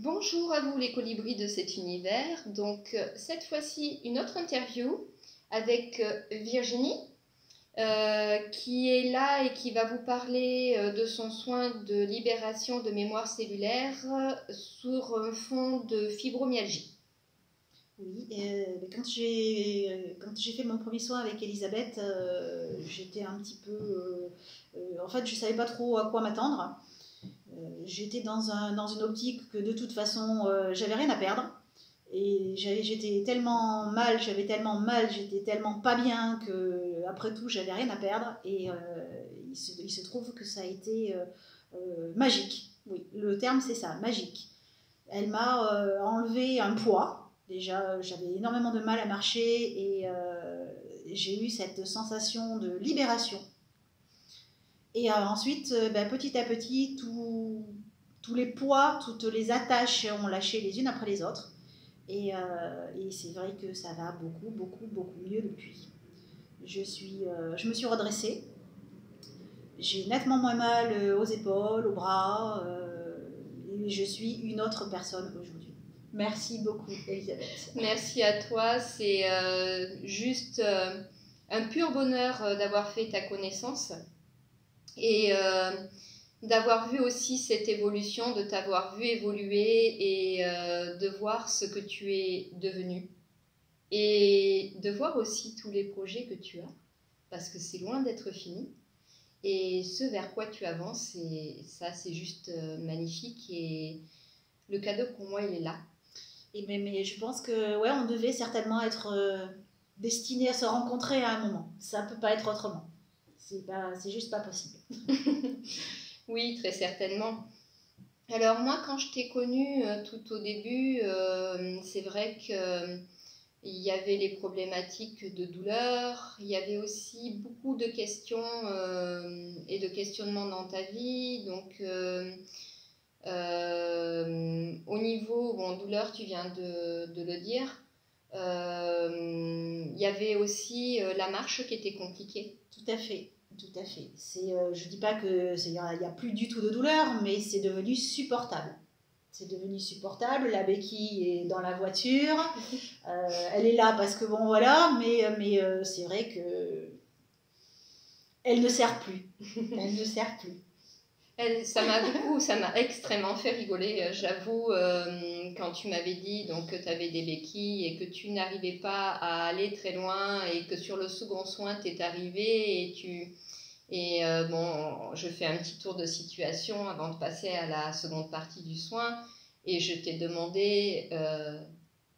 Bonjour à vous les colibris de cet univers. Donc cette fois-ci une autre interview avec Virginie qui est là et qui va vous parler de son soin de libération de mémoire cellulaire sur un fond de fibromyalgie. Oui, quand j'ai fait mon premier soin avec Elisabeth, j'étais un petit peu... en fait, je ne savais pas trop à quoi m'attendre. J'étais dans une optique que de toute façon, j'avais rien à perdre. Et j'étais tellement mal, j'étais tellement pas bien que après tout, j'avais rien à perdre. Et il se trouve que ça a été magique. Oui, le terme c'est ça, magique. Elle m'a enlevé un poids. Déjà, j'avais énormément de mal à marcher et j'ai eu cette sensation de libération. Et ensuite, petit à petit, tous les poids, toutes les attaches ont lâché les unes après les autres. Et c'est vrai que ça va beaucoup, beaucoup, beaucoup mieux depuis. Je me suis redressée. J'ai nettement moins mal aux épaules, aux bras. Et je suis une autre personne aujourd'hui. Merci beaucoup, Elisabeth. Merci à toi, c'est juste un pur bonheur d'avoir fait ta connaissance et d'avoir vu aussi cette évolution, de t'avoir vu évoluer et de voir ce que tu es devenu et de voir aussi tous les projets que tu as parce que c'est loin d'être fini et ce vers quoi tu avances, et ça c'est juste magnifique et le cadeau pour moi il est là. Mais je pense que ouais, on devait certainement être destinés à se rencontrer à un moment. Ça peut pas être autrement. C'est juste pas possible. Oui, très certainement. Alors moi, quand je t'ai connue tout au début, c'est vrai que il y avait les problématiques de douleur, il y avait aussi beaucoup de questions et de questionnements dans ta vie. Donc, au niveau, bon, douleur, tu viens de le dire, il y avait aussi la marche qui était compliquée. Tout à fait. Tout à fait. Je dis pas que il y a plus du tout de douleur, mais c'est devenu supportable. C'est devenu supportable. La béquille est dans la voiture. Elle est là parce que bon voilà, mais c'est vrai que elle ne sert plus. Elle ne sert plus. Ça m'a extrêmement fait rigoler, j'avoue, quand tu m'avais dit donc, que tu avais des béquilles et que tu n'arrivais pas à aller très loin et que sur le second soin tu es arrivé et bon, je fais un petit tour de situation avant de passer à la seconde partie du soin et je t'ai demandé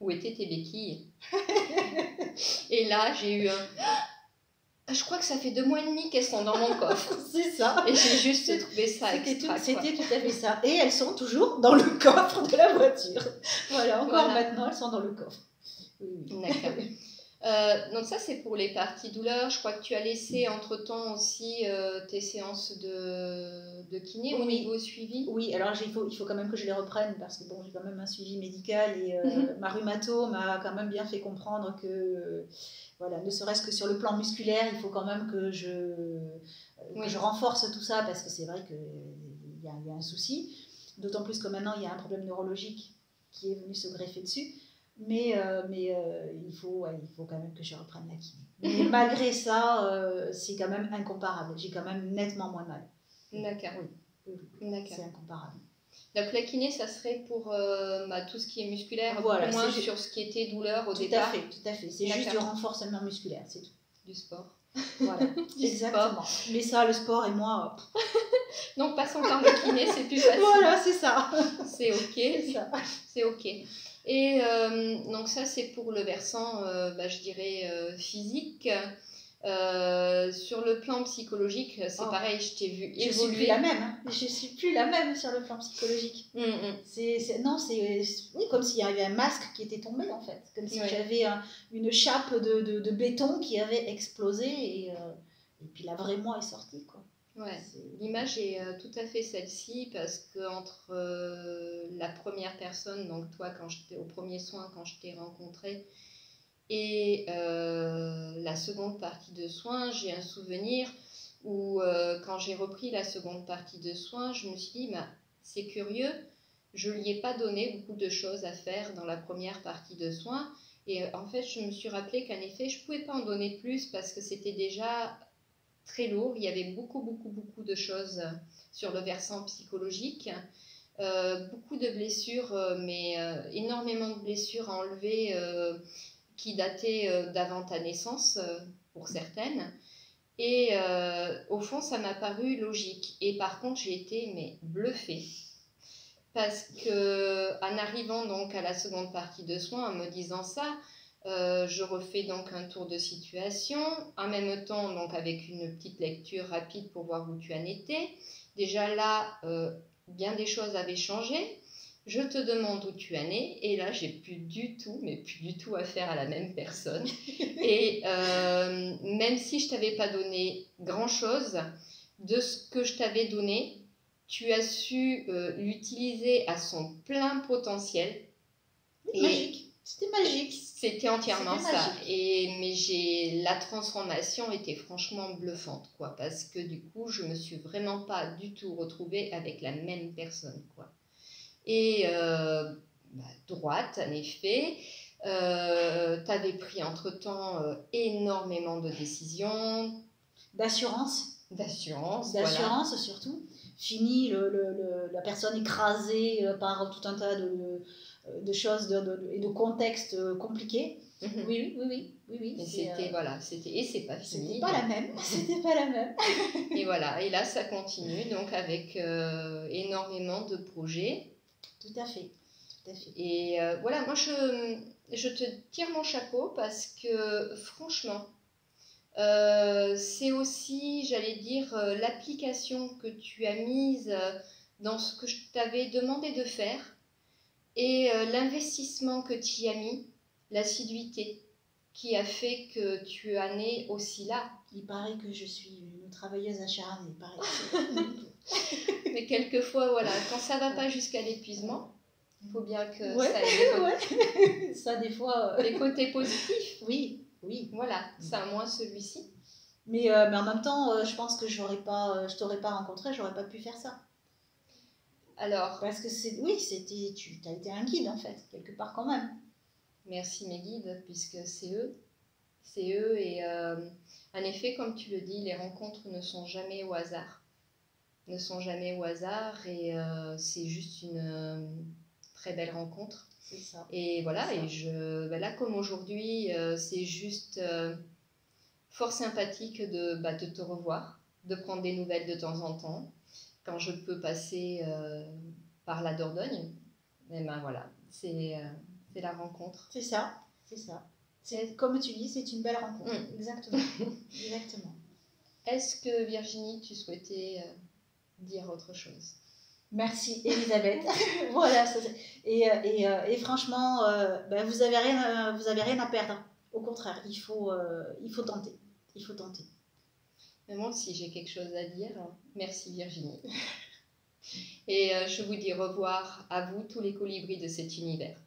où étaient tes béquilles. Et là j'ai eu un... Je crois que ça fait 2 mois et demi qu'elles sont dans mon coffre. C'est ça. Et j'ai juste trouvé ça extra. C'était tout à fait ça. Et elles sont toujours dans le coffre de la voiture. Voilà, encore maintenant, elles sont dans le coffre. Oui. D'accord. Donc ça, c'est pour les parties douleurs. Je crois que tu as laissé entre-temps aussi tes séances de kiné au niveau suivi. Oui, alors il faut quand même que je les reprenne parce que bon, j'ai quand même un suivi médical et ma rhumato m'a quand même bien fait comprendre que voilà, ne serait-ce que sur le plan musculaire, il faut quand même que je renforce tout ça parce que c'est vrai qu'il y a un souci. D'autant plus que maintenant, il y a un problème neurologique qui est venu se greffer dessus. Mais il faut quand même que je reprenne la kiné. Mais malgré ça, c'est quand même incomparable. J'ai quand même nettement moins mal. D'accord. Oui. D'accord. C'est incomparable. Donc la kiné, ça serait pour tout ce qui est musculaire, voilà, moins sur ce qui était douleur au départ. Tout à fait. C'est juste du renforcement musculaire, c'est tout. Du sport. Voilà, exactement. Sport. Mais ça, le sport et moi... Donc passons par le kiné, c'est plus facile. Voilà, c'est ça. C'est ok. C'est ok. Et donc ça, c'est pour le versant, je dirais, physique. Sur le plan psychologique, c'est pareil, je t'ai vu évoluer. Je suis plus la même. Hein. Je suis plus la même sur le plan psychologique. Oui, comme s'il y avait un masque qui était tombé en fait, comme si j'avais une chape de béton qui avait explosé et puis la vraie moi est sortie quoi. Ouais, l'image est tout à fait celle-ci parce que entre la première personne, donc toi quand j'étais au premier soin quand je t'ai rencontré, et la seconde partie de soins, j'ai un souvenir où quand j'ai repris la seconde partie de soins, je me suis dit, c'est curieux, je ne lui ai pas donné beaucoup de choses à faire dans la première partie de soins. Et en fait, je me suis rappelé qu'en effet, je ne pouvais pas en donner plus parce que c'était déjà très lourd. Il y avait beaucoup de choses sur le versant psychologique. Beaucoup de blessures, mais énormément de blessures à enlever qui dataient d'avant ta naissance, pour certaines. Et au fond, ça m'a paru logique. Et par contre, j'ai été bluffée. Parce que en arrivant donc à la seconde partie de soins, en me disant ça, je refais donc un tour de situation, en même temps donc avec une petite lecture rapide pour voir où tu en étais. Déjà là, bien des choses avaient changé. Je te demande où tu en es, et là j'ai plus du tout affaire à la même personne. Et même si je t'avais pas donné grand chose, de ce que je t'avais donné, tu as su l'utiliser à son plein potentiel. Magique. C'était magique. C'était entièrement C'était ça. magique. Mais la transformation était franchement bluffante, quoi, parce que du coup, je me suis vraiment pas du tout retrouvée avec la même personne, quoi. Et droite, en effet. Tu avais pris entre-temps énormément de décisions. D'assurance. Voilà. Surtout. Fini la personne écrasée par tout un tas de choses et de contextes compliqués. Oui. Et c'est pas fini. C'était pas la même. C'était pas la même. Et voilà. Et là, ça continue donc avec énormément de projets. Tout à fait. Et voilà, moi je te tire mon chapeau parce que franchement, c'est aussi, j'allais dire, l'application que tu as mise dans ce que je t'avais demandé de faire et l'investissement que tu y as mis, l'assiduité qui a fait que tu en es aussi là. Il paraît que je suis une travailleuse acharnée, il paraît. Mais quelquefois, voilà, quand ça va pas jusqu'à l'épuisement, il faut bien que ça ait ça, des fois, les côtés positifs. Oui. Voilà, c'est à moi celui-ci. Mais en même temps, je pense que je t'aurais pas rencontré, j'aurais pas pu faire ça. Alors, parce que tu as été un guide en fait, quelque part quand même. Merci mes guides, puisque c'est eux et en effet, comme tu le dis, les rencontres ne sont jamais au hasard. Et c'est juste une très belle rencontre. C'est ça. Et voilà, là comme aujourd'hui, c'est juste fort sympathique de te revoir, de prendre des nouvelles de temps en temps. Quand je peux passer par la Dordogne, et ben voilà, c'est la rencontre. C'est ça. Comme tu dis, c'est une belle rencontre. Exactement. Est-ce que Virginie, tu souhaitais dire autre chose? Merci Elisabeth. Voilà. Et franchement, vous avez rien à perdre. Au contraire, il faut tenter. Mais moi aussi, j'ai quelque chose à dire. Merci Virginie. Et je vous dis au revoir à vous, tous les colibris de cet univers.